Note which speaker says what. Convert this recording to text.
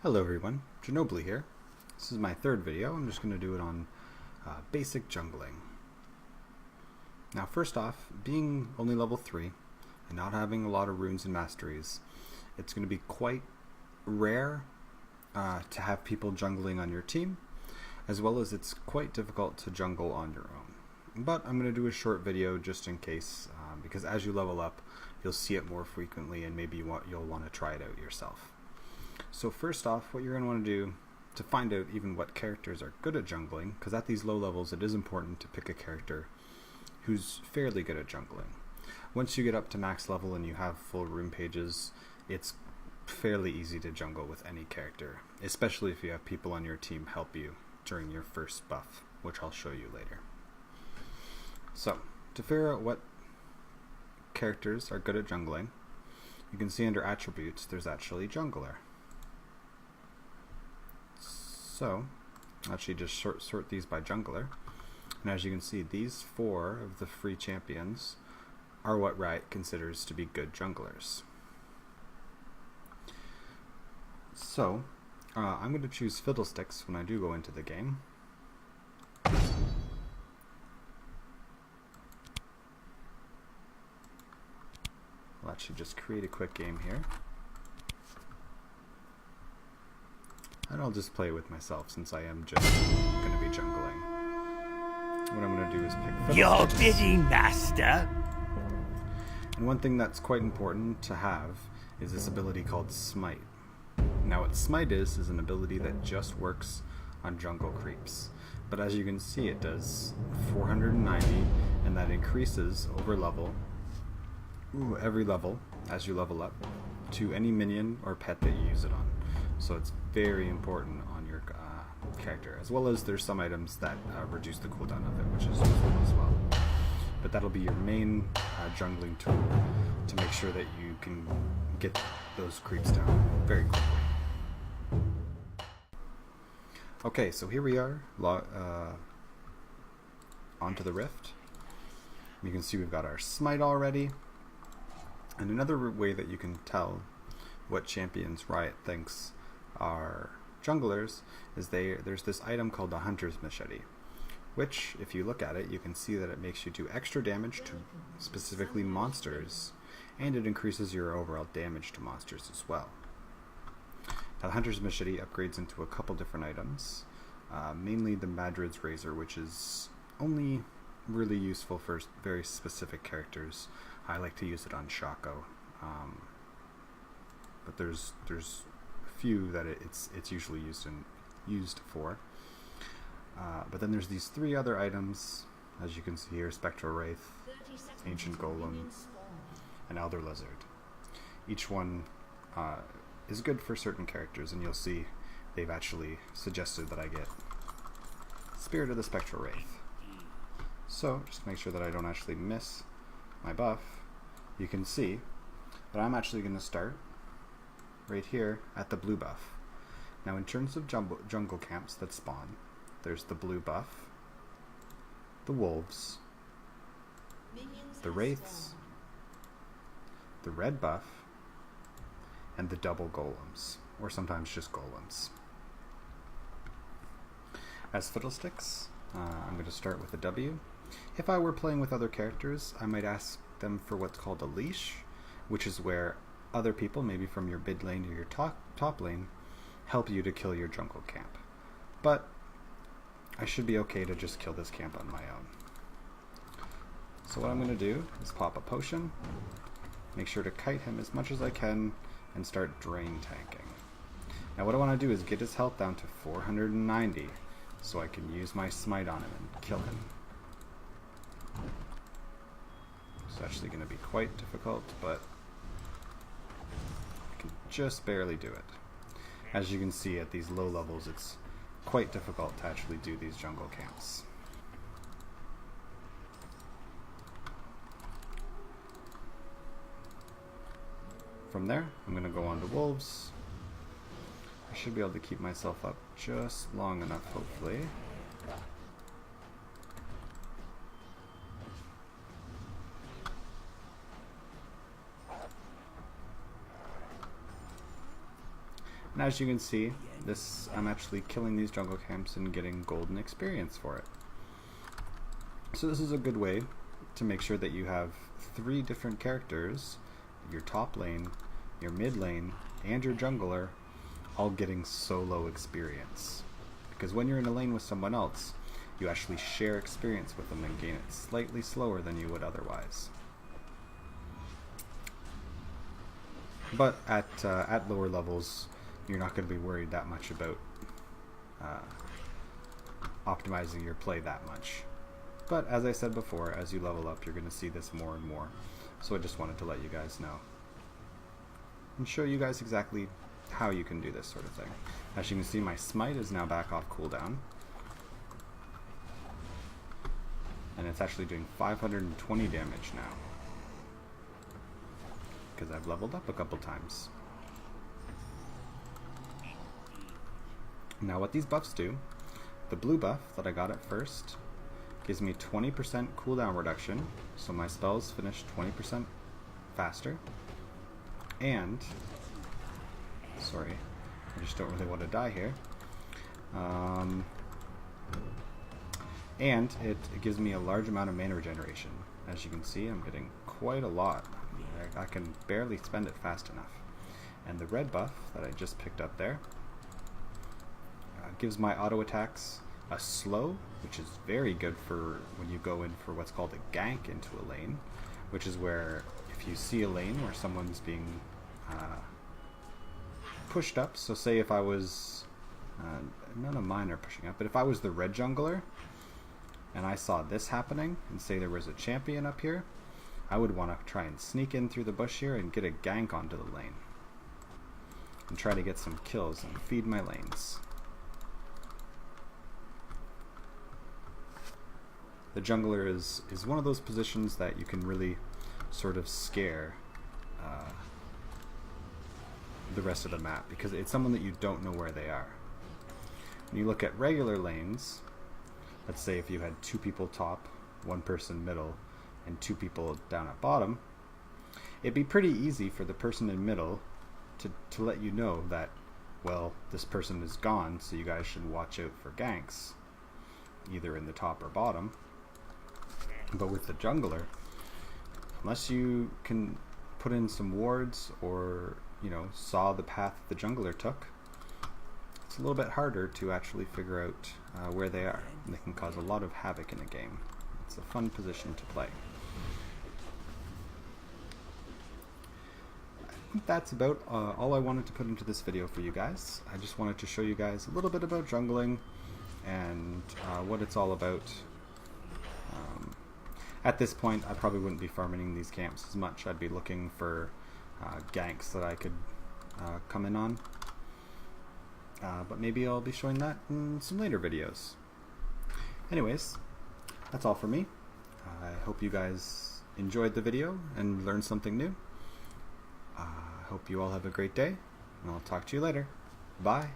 Speaker 1: Hello everyone, Gernobly here. This is my third video. I'm just going to do it on basic jungling. Now first off, being only level 3 and not having a lot of runes and masteries, it's going to be quite rare to have people jungling on your team, as well as it's quite difficult to jungle on your own. But I'm going to do a short video just in case, because as you level up, you'll see it more frequently and maybe you'll want to try it out yourself. So first off, what you're going to want to do to find out even what characters are good at jungling, because at these low levels it is important to pick a character who's fairly good at jungling. Once you get up to max level and you have full rune pages, it's fairly easy to jungle with any character, especially if you have people on your team help you during your first buff, which I'll show you later. So, to figure out what characters are good at jungling, you can see under attributes there's actually jungler. So, I'll actually just sort these by jungler, and as you can see, these 4 of the free champions are what Riot considers to be good junglers. So, I'm going to choose Fiddlesticks when I do go into the game. I'll actually just create a quick game here. And I'll just play with myself since I am just going to be jungling. What I'm going to do is pick Fiddlesticks.
Speaker 2: You're busy, master.
Speaker 1: And one thing that's quite important to have is this ability called Smite. Now what Smite is an ability that just works on jungle creeps. But as you can see, it does 490, and that increases over level, every level as you level up, to any minion or pet that you use it on. So it's very important on your character, as well as there's some items that reduce the cooldown of it, which is useful as well. But that'll be your main jungling tool to make sure that you can get those creeps down very quickly. Okay, so here we are, onto the Rift. You can see we've got our Smite already. And another way that you can tell what champions Riot thinks are junglers is there's this item called the Hunter's Machete, which, if you look at it, you can see that it makes you do extra damage to specifically monsters, and it increases your overall damage to monsters as well. Now, the Hunter's Machete upgrades into a couple different items, mainly the Madrid's Razor, which is only really useful for very specific characters. I like to use it on Shaco, but there's a few that it's usually used for. But then there's these 3 other items, as you can see here: Spectral Wraith, Ancient Golem, and Elder Lizard. Each one is good for certain characters, and you'll see they've actually suggested that I get Spirit of the Spectral Wraith. So, just to make sure that I don't actually miss my buff, you can see that I'm actually going to start right here at the blue buff. Now, in terms of jungle camps that spawn, there's the blue buff, the wolves, the wraiths, the red buff, and the double golems, or sometimes just golems. As Fiddlesticks, I'm going to start with a W. If I were playing with other characters, I might ask them for what's called a leash, which is where other people, maybe from your mid lane or your top lane, help you to kill your jungle camp. But I should be okay to just kill this camp on my own. So what I'm going to do is pop a potion, make sure to kite him as much as I can, and start drain tanking. Now what I want to do is get his health down to 490, so I can use my Smite on him and kill him. It's actually going to be quite difficult, but I can just barely do it. As you can see, at these low levels, it's quite difficult to actually do these jungle camps. From there, I'm going to go on to wolves. I should be able to keep myself up just long enough, hopefully. And as you can see, I'm actually killing these jungle camps and getting golden experience for it. So this is a good way to make sure that you have 3 different characters, your top lane, your mid lane, and your jungler, all getting solo experience. Because when you're in a lane with someone else, you actually share experience with them and gain it slightly slower than you would otherwise. But at lower levels, you're not going to be worried that much about optimizing your play that much. But as I said before, as you level up, you're going to see this more and more. So I just wanted to let you guys know and show you guys exactly how you can do this sort of thing. As you can see, my smite is now back off cooldown, and it's actually doing 520 damage now because I've leveled up a couple times. Now what these buffs do, the blue buff that I got at first gives me 20% cooldown reduction, so my spells finish 20% faster. And, sorry, I just don't really want to die here. And it gives me a large amount of mana regeneration. As you can see, I'm getting quite a lot. I can barely spend it fast enough. And the red buff that I just picked up there gives my auto attacks a slow, which is very good for when you go in for what's called a gank into a lane, which is where if you see a lane where someone's being pushed up, so say if I was, none of mine are pushing up, but if I was the red jungler and I saw this happening and say there was a champion up here, I would want to try and sneak in through the bush here and get a gank onto the lane and try to get some kills and feed my lanes. The jungler is one of those positions that you can really sort of scare the rest of the map, because it's someone that you don't know where they are. When you look at regular lanes, let's say if you had 2 people top, 1 person middle, and 2 people down at bottom, it'd be pretty easy for the person in middle to let you know that, well, this person is gone, so you guys should watch out for ganks, either in the top or bottom. But with the jungler, unless you can put in some wards or, you know, saw the path the jungler took, it's a little bit harder to actually figure out where they are. And they can cause a lot of havoc in a game. It's a fun position to play. I think that's about all I wanted to put into this video for you guys. I just wanted to show you guys a little bit about jungling and what it's all about. At this point, I probably wouldn't be farming these camps as much. I'd be looking for ganks that I could come in on. But maybe I'll be showing that in some later videos. Anyways, that's all for me. I hope you guys enjoyed the video and learned something new. I hope you all have a great day, and I'll talk to you later. Bye.